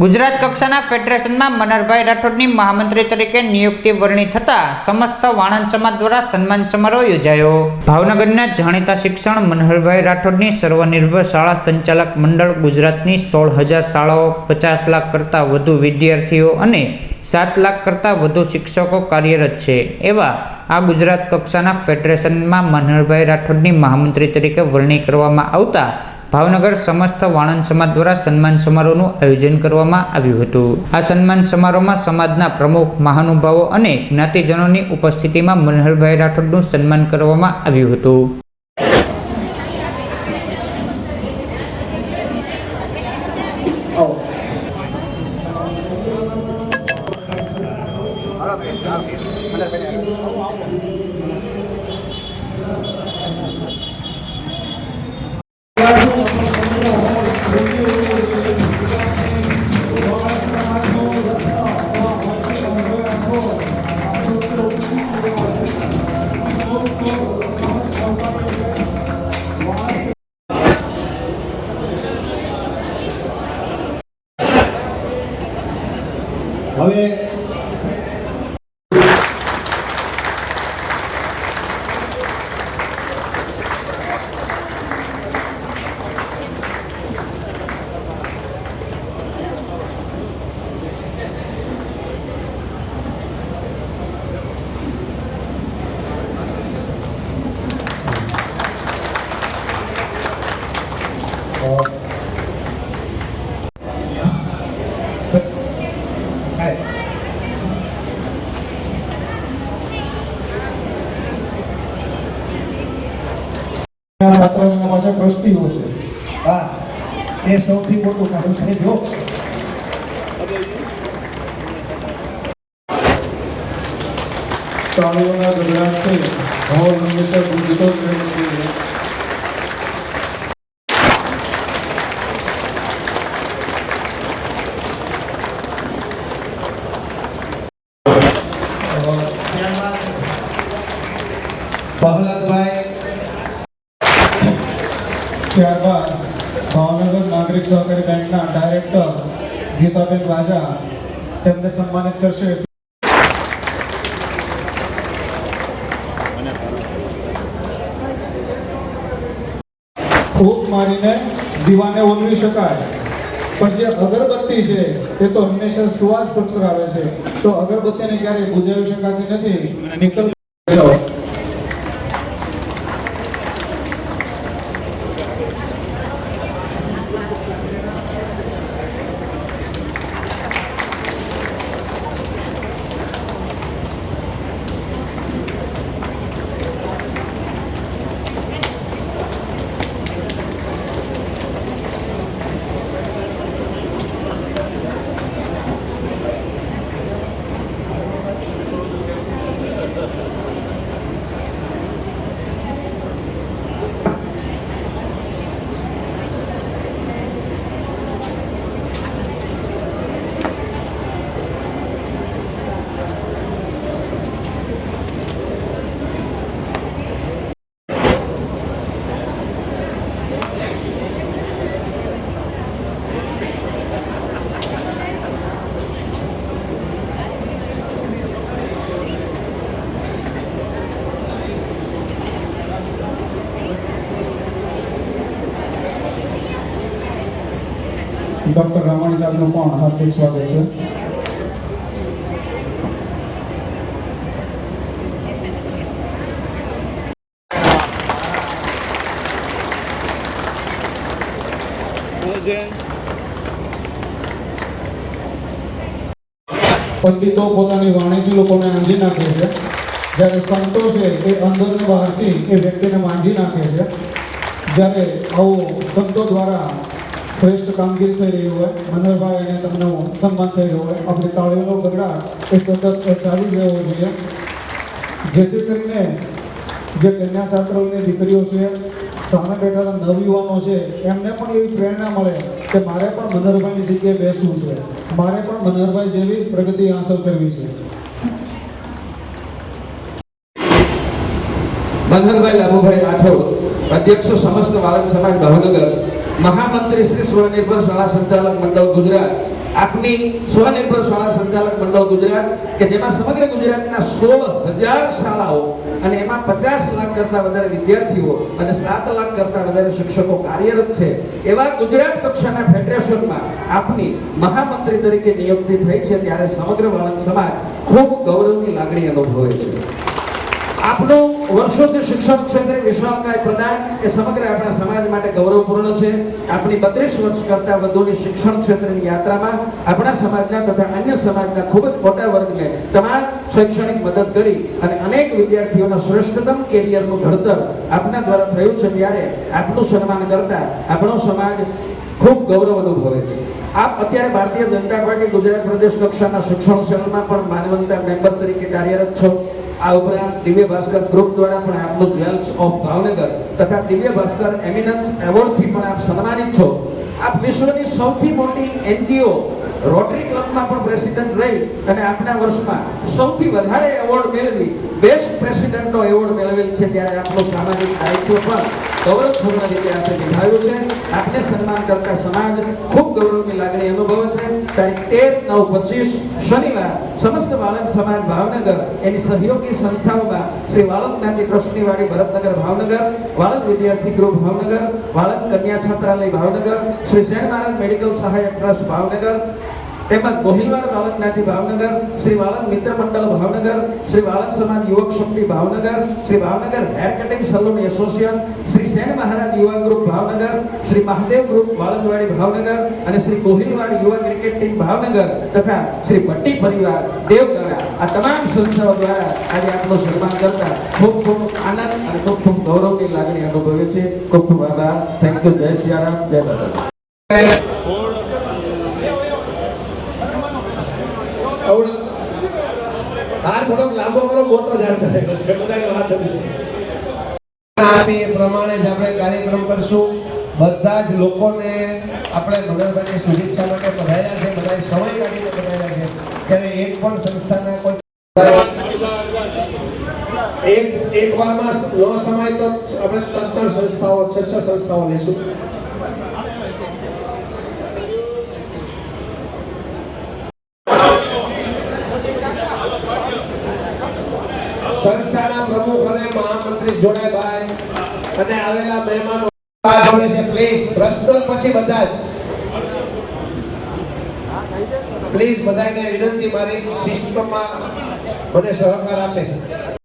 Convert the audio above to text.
ગુજરાત કક્ષાના ફેડરેશનમાં મનહરભાઈ રાઠોડની મહામંત્રી તરીકે નિયુક્તિ વરણી થતા સમસ્ત વાણંદ સમાજ દ્વારા સન્માન સમારોહ યોજાયો। ભાવનગરના જાણીતા શિક્ષણ મનહરભાઈ રાઠોડની સર્વનિર્ભર શાળા સંચાલક મંડળ ગુજરાતની 16,000 શાળાઓ, 50 લાખ કરતાં વધુ વિદ્યાર્થીઓ અને 7 લાખ કરતાં વધુ શિક્ષકો કાર્યરત છે એવા આ ગુજરાત કક્ષાના ફેડરેશનમાં મનહરભાઈ રાઠોડની મહામંત્રી તરીકે વરણી કરવામાં આવતા ભાવનગર સમસ્ત વાણંદ સમાજ દ્વારા સન્માન સમારોહનું આયોજન કરવામાં આવ્યું હતું। આ સન્માન સમારોહમાં સમાજના પ્રમુખ, મહાનુભાવો અને જ્ઞાતિજનોની ઉપસ્થિતિમાં મનહરભાઈ રાઠોડનું સન્માન કરવામાં આવ્યું હતું। છાત્રોની પાસે ટ્રસ્ટીઓ છે। હા, એ સૌથી મોટું કામ છે। જો તાળીઓના ગગડાટથી હોલ હંમેશા ગુંજતો જ રહેવો જોઈએ। પ્રહલાદભાઈ, ત્યારબાદ ભાવનગર નાગરિક સહકારી બેંકના ડાયરેક્ટર ગીતાબેન રાજા તેમને સન્માનિત કરશે। ફૂંક મારીને દીવાને ઓલવી શકાય, પણ જે અગરબત્તી છે એ તો હંમેશા સુવાસ પ્રસરાવે છે, તો અગરબત્તીને ક્યારેય બુઝાવી શકાતી નથી। નીકળ ડોક્ટર રામાણી સાહેબનું પણ હાર્દિક સ્વાગત છે। પંડિતો પોતાની વાણીથી લોકોને આંજી નાખે છે, જ્યારે સંતો છે એ અંદર ને બહારથી એ વ્યક્તિને માંજી નાખે છે। જ્યારે આવું સંતો દ્વારા શ્રેષ્ઠ કામગીરી થઈ રહી હોય, મનહરભાઈ અને તમને સન્માન થઈ રહ્યું હોય, આપણી તાળીઓનો ગગડાટ એ સતત ચાલુ રહેવો જોઈએ, જેથી કરીને જે કન્યા છાત્રોની દીકરીઓ છે, સામે બેઠેલા નવયુવાનો છે, એમને પણ એવી પ્રેરણા મળે કે મારે પણ મનહરભાઈની જગ્યાએ બેસવું છે, મારે પણ મનહરભાઈ જેવી પ્રગતિ હાંસલ કરવી છે। મનહરભાઈ લાભુભાઈ રાઠોડ, અધ્યક્ષ સમસ્ત વાળંદ સમાજ ભાવનગર, મહામંત્રી શ્રી સ્વનિર્ભર શાળા સંચાલક મંડળ ગુજરાત, આપની સ્વનિર્ભર શાળા સંચાલક મંડળ ગુજરાત કે જેમાં સમગ્ર ગુજરાતના 16,000 શાળાઓ અને એમાં 50 લાખ કરતા વધારે વિદ્યાર્થીઓ અને 7 લાખ કરતા વધારે શિક્ષકો કાર્યરત છે એવા ગુજરાત કક્ષાના ફેડરેશનમાં આપની મહામંત્રી તરીકે નિયુક્તિ થઈ છે ત્યારે સમગ્ર વાળંદ સમાજ ખૂબ ગૌરવની લાગણી અનુભવે છે. આપનું વર્ષોથી શિક્ષણ ક્ષેત્રે વિશાળકાય પ્રદાન એ સમગ્ર આપણા સમાજ માટે ગૌરવપૂર્ણ છે. આપણી 32 વર્ષ કરતા વધુની શિક્ષણ ક્ષેત્રની યાત્રામાં આપણા સમાજના તથા અન્ય સમાજના ખૂબ જ મોટા વર્ગને તમામ શૈક્ષણિક મદદ કરી અને અનેક વિદ્યાર્થીઓના શ્રેષ્ઠતમ કેરિયરનું ઘડતર આપના દ્વારા થયું છે ત્યારે આપનું સન્માન કરતા આપણો સમાજ ખૂબ ગૌરવ અનુભવે છે. આપ અત્યારે ભારતીય જનતા પાર્ટી ગુજરાત પ્રદેશ કક્ષાના શિક્ષણ સેલમાં પણ માનવંતા મેમ્બર તરીકે કાર્યરત છો. આ ઉપરાંત દિવ્ય ભાસ્કર ગ્રુપ દ્વારા પણ આપનું જ્વેલ્સ ઓફ ભાવનગર તથા દિવ્ય ભાસ્કર એમિનન્સ એવોર્ડથી પણ આપ સન્માનિત છો. આપ વિશ્વની સૌથી મોટી એનજીઓ રોટરી ક્લબમાં પણ પ્રેસિડેન્ટ રહી અને આપના વર્ષમાં સૌથી વધારે એવોર્ડ મેળવી બેસ્ટ પ્રેસિડેન્ટનો એવોર્ડ મેળવેલ છે ત્યારે આપનું સામાજિક દાયિત્વ પણ ગૌરવપૂર્ણ રીતે આપે નિભાવ્યું છે. આપને સન્માન કરતા સમાજ ખૂબ ગૌરવની લાગણી અનુભવે છે. તારીખ 13/9/25 શનિવાર સમસ્ત વાળંદ સમાજ ભાવનગર એની સહયોગી સંસ્થાઓમાં શ્રી વાળંદ જ્ઞાતિ ટ્રસ્ટનીવાડી ભરતનગર ભાવનગર, વાળંદ વિદ્યાર્થી ગ્રુપ ભાવનગર, વાળંદ કન્યા છાત્રાલય ભાવનગર, શ્રી સેન મહારાજ મેડિકલ સહાયક ટ્રસ્ટ ભાવનગર તેમજ ગોહિલવાડ વાળંદ જ્ઞાતિ ભાવનગર, શ્રી વાળંદ મિત્ર મંડળ ભાવનગર, શ્રી વાળંદ સમાજ યુવક શક્તિ Bhavnagar, Shri Bhavnagar hair cutting salon association, Shri Sen Maharaj યુવા ગ્રુપ ભાવનગર, શ્રી મહાદેવ ગ્રુપ વાળંદવાડી ભાવનગર અને શ્રી ગોહિલવાડ યુવા ક્રિકેટ ટીમ ભાવનગર તથા શ્રી ભટ્ટી પરિવાર દેવગણા આ તમામ સંસ્થાઓ દ્વારા આજે આપનું સન્માન કરતા ખૂબ ખૂબ આનંદ અને ખૂબ ખૂબ ગૌરવની લાગણી અનુભવે છે. ખૂબ ખૂબ આભાર. Thank you. જય સિયારામ. જય માતાજી. હાર થોડોક લાંબો કરો, મોટો જાણ કરેલો છે, બધાની વાત હતી છે. આપી એ પ્રમાણે જ આપણે કાર્યક્રમ કરશું. બધા જ લોકોને આપણે મનોહરભાઈની શુભેચ્છા માટે પધાર્યા છે, બધા સમય કાઢીને પધાર્યા છે. ત્યારે એક પણ સંસ્થાના કોઈ એક વારમાં નો સમય તો આપણે 3 સંસ્થાઓ 6 સંસ્થાઓ લઈશું. સંસ્થાના પ્રમુખ અને મહામંત્રી જોડાભાઈ અને આવેલા મહેમાનો જોડે છે. પ્લીઝ પ્રશ્નો પછી બધા જ પ્લીઝ બધાને વિનંતી મારી સિસ્ટમમાં મને સહકાર આપે.